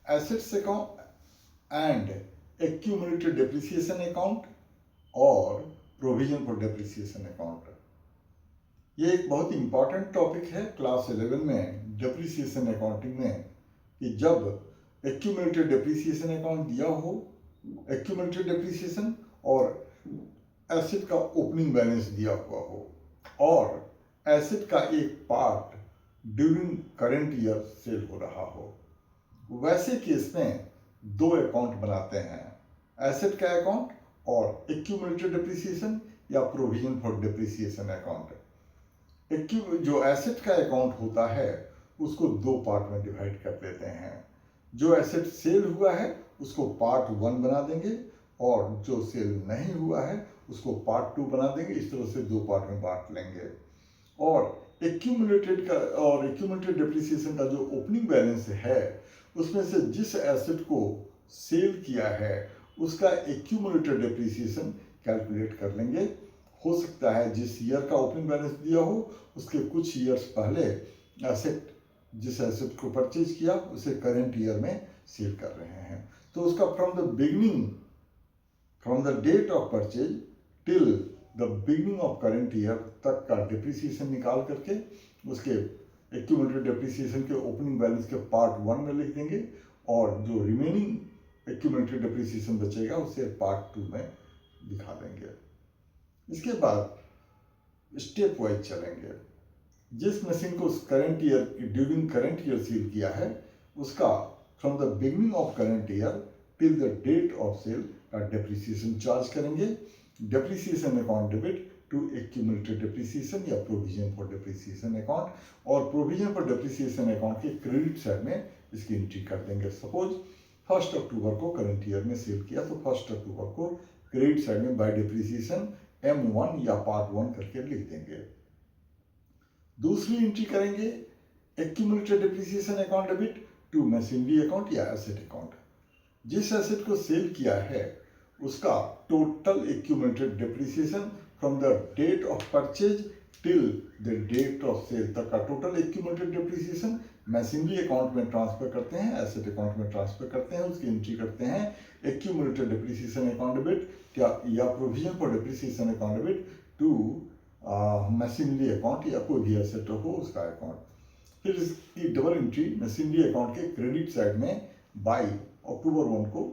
Assets account and accumulated depreciation account और provision for depreciation account. ये एक बहुत इंपॉर्टेंट टॉपिक है क्लास 11 में डेप्रिसिएशन अकाउंटिंग में, कि जब एक्यूमुलेटेड डेप्रिसिएशन अकाउंट दिया हो, एक्यूमुलेटेड डेप्रिसिएशन और एसेट का ओपनिंग बैलेंस दिया हुआ हो और एसेट का एक part during current year cell हो रहा हो, वैसे केस में दो अकाउंट बनाते हैं, एसेट का अकाउंट और एक्यूमुलेटेड डेप्रिसिएशन या प्रोविजन फॉर डेप्रिसिएशन अकाउंट। जो एसेट का अकाउंट होता है उसको दो पार्ट में डिवाइड कर देते हैं। जो एसेट सेल हुआ है उसको पार्ट 1 बना देंगे और जो सेल नहीं हुआ है उसको पार्ट 2 बना देंगे। इस तरह से दो पार्ट में बांट लेंगे। और एक्यूमुलेटेड डेप्रिसिएशन का जो ओपनिंग बैलेंस है उसमें से जिस एसेट को सेल किया है उसका एक्यूमुलेटेड डेप्रिसिएशन कैलकुलेट कर लेंगे। हो सकता है जिस ईयर का ओपनिंग बैलेंस दिया हो उसके कुछ ईयर्स पहले जिस एसेट को परचेज किया उसे करंट ईयर में सेल कर रहे हैं, तो उसका from the date of purchase till the beginning of current year तक का डिप्रिसिएशन निकाल करके उसके एक्यूमुलेटेड डिप्रिसिएशन के ओपनिंग बैलेंस के पार्ट 1 में लिख देंगे और जो रिमेनिंग एक्यूमुलेटेड डिप्रिसिएशन बचेगा उसे पार्ट 2 में दिखा देंगे। इसके बाद स्टेप वाइज चलेंगे। जिस मशीन को ड्यूरिंग करंट ईयर सेल किया है उसका from the beginning of current year till the date of sale का डेप्रिसिएशन चार्ज करेंगे। Depreciation account debit to accumulated depreciation या प्रोविजन फॉर डेप्रिसिएशन अकाउंट, और प्रोविजन फॉर डेप्रिसिएशन अकाउंट के credit side में इसकी एंट्री कर देंगे। सपोज 1 अक्टूबर को करंट ईयर में सेल किया तो 1 अक्टूबर को क्रेडिट साइड में बाय डेप्रिसिएशन M1 या पार्ट 1 करके लिख देंगे। दूसरी एंट्री करेंगे accumulated depreciation account debit to machinery account या एसेट अकाउंट। जिस एसेट को सेल किया है उसका total accumulated depreciation from the date of purchase till the date of sale तक का total accumulated depreciation machinery account में ट्रांसफर करते हैं, एसेट अकाउंट में ट्रांसफर करते हैं, उसकी एंट्री करते हैं एक्यूमुलेटेड डेप्रिसिएशन अकाउंट डेबिट या provision for depreciation account debit to machinery account या कोई भी एसेट हो उसका अकाउंट। फिर इसकी डबल एंट्री मशीनरी अकाउंट के क्रेडिट साइड में बाई अक्टूबर 1 को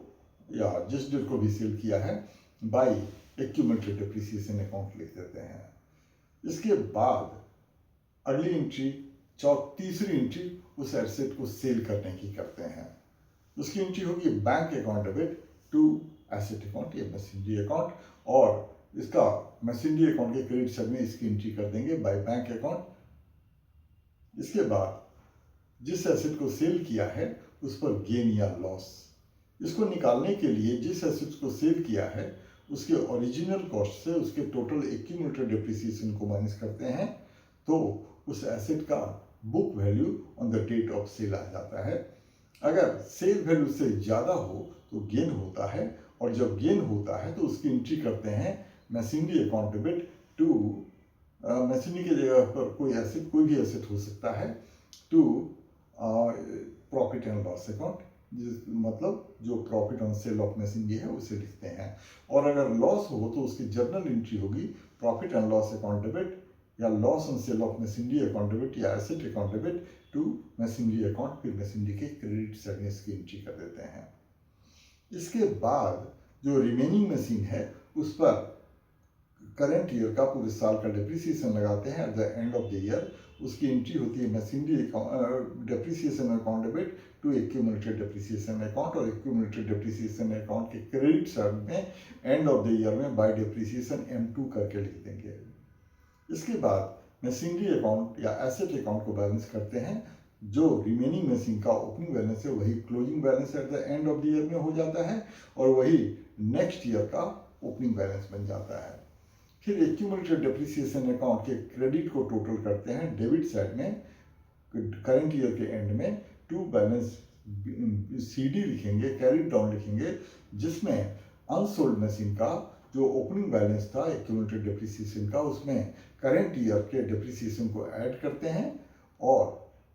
या जिस डेट को भी सेल किया है बाई एक्यूमुलेटेड डेप्रिसिएशन अकाउंट लिख देते हैं। इसके बाद अगली एंट्री तीसरी एंट्री उस एसेट को सेल करने की करते हैं। उसकी एंट्री होगी bank account debit to asset account या मशीनरी अकाउंट, और इसका मशीनरी अकाउंट के क्रेडिट साइड में इसकी एंट्री कर देंगे बाय बैंक अकाउंट। इसके बाद जिस एसेट को सेल किया है उस पर गेन या लॉस, इसको निकालने के लिए जिस एसेट को सेल किया है उसके ओरिजिनल कॉस्ट से उसके टोटल एक्यूमुलेटेड डेप्रिसिएशन को माइनस करते हैं तो उस एसेट का book value on the date of sale आ जाता है। अगर सेल वैल्यू से ज़्यादा हो तो गेन होता है, और जब गेन होता है तो उसकी एंट्री करते हैं machinery account debit to machinery की जगह पर कोई भी एसेट हो सकता है to profit and loss account, मतलब जो profit on sale of machinery है उसे लिखते हैं। और अगर लॉस हो तो उसकी जर्नल एंट्री होगी profit and loss account debit या loss on sale of machinery account debit या asset account debit to machinery account, फिर मशीनरी के क्रेडिट साइड में इसकी एंट्री कर देते हैं। इसके बाद जो रिमेनिंग मशीन है उस पर करंट ईयर का पूरे साल का डेप्रिसिएशन लगाते हैं at the end of the year. उसकी एंट्री होती है machinery depreciation account debit to accumulated depreciation account, और एक्यूमुलेटेड डेप्रिसिएशन अकाउंट के क्रेडिट साइड में एंड ऑफ द ईयर में बाय डेप्रिसिएशन M2 करके लिख देंगे। इसके बाद मशीनरी अकाउंट या एसेट अकाउंट को बैलेंस करते हैं। जो रिमेनिंग मशीन का ओपनिंग बैलेंस है वही closing balance at the end of the year में हो जाता है और वही नेक्स्ट ईयर का ओपनिंग बैलेंस बन जाता है। फिर एक्यूमुलेटेड डेप्रिसिएशन अकाउंट के क्रेडिट को टोटल करते हैं डेबिट साइड में, करंट ईयर के एंड में टू बैलेंस CD लिखेंगे, कैरिड डाउन लिखेंगे, जिसमें अनसोल्ड मशीन का जो ओपनिंग बैलेंस था एक्यूमुलेटेड डेप्रिसिएशन का उसमें करंट ईयर के डेप्रिसिएशन को ऐड करते हैं और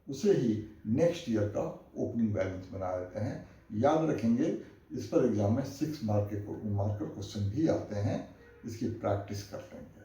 उसे ही नेक्स्ट ईयर का ओपनिंग बैलेंस बना देते हैं। याद रखेंगे, इस पर एग्जाम में 6 मार्कर क्वेश्चन भी आते हैं, इसकी प्रैक्टिस कर लेंगे।